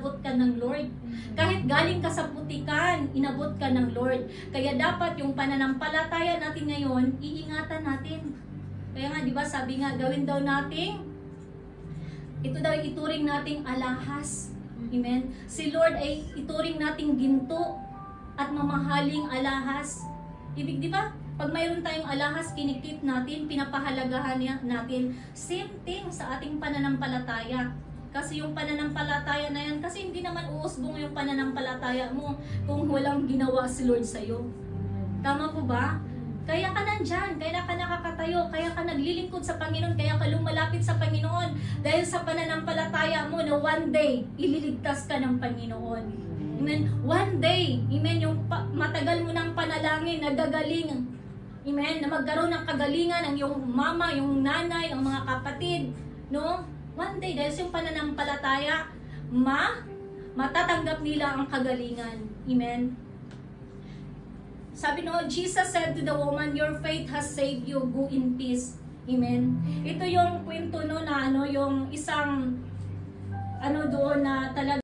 inabot ka ng Lord. Kahit galing ka sa putikan, inabot ka ng Lord. Kaya dapat yung pananampalataya natin ngayon, iingatan natin. Kaya nga, di ba, sabi nga, gawin daw nating, ito daw ituring nating alahas. Amen? Si Lord ay ituring nating ginto at mamahaling alahas. Ibig, di ba? Pag mayroon tayong alahas, kinikip natin, pinapahalagahan natin. Same thing sa ating pananampalataya. Kasi yung pananampalataya na yan, kasi hindi naman uusbong yung pananampalataya mo kung walang ginawa si Lord sa'yo. Tama po ba? Kaya ka nandyan, kaya ka nakakatayo, kaya ka naglilingkod sa Panginoon, kaya ka lumalapit sa Panginoon. Dahil sa pananampalataya mo na one day, ililigtas ka ng Panginoon. Amen? One day, amen, yung matagal mo ng panalangin, nagagaling. Amen? Na magkaroon ng kagalingan ang iyong mama, yung nanay, ang mga kapatid. No? One day, dahil yung pananampalataya, matatanggap nila ang kagalingan. Amen? Sabi no, Jesus said to the woman, your faith has saved you, go in peace. Amen? Ito yung kwento no, na yung isang doon na talaga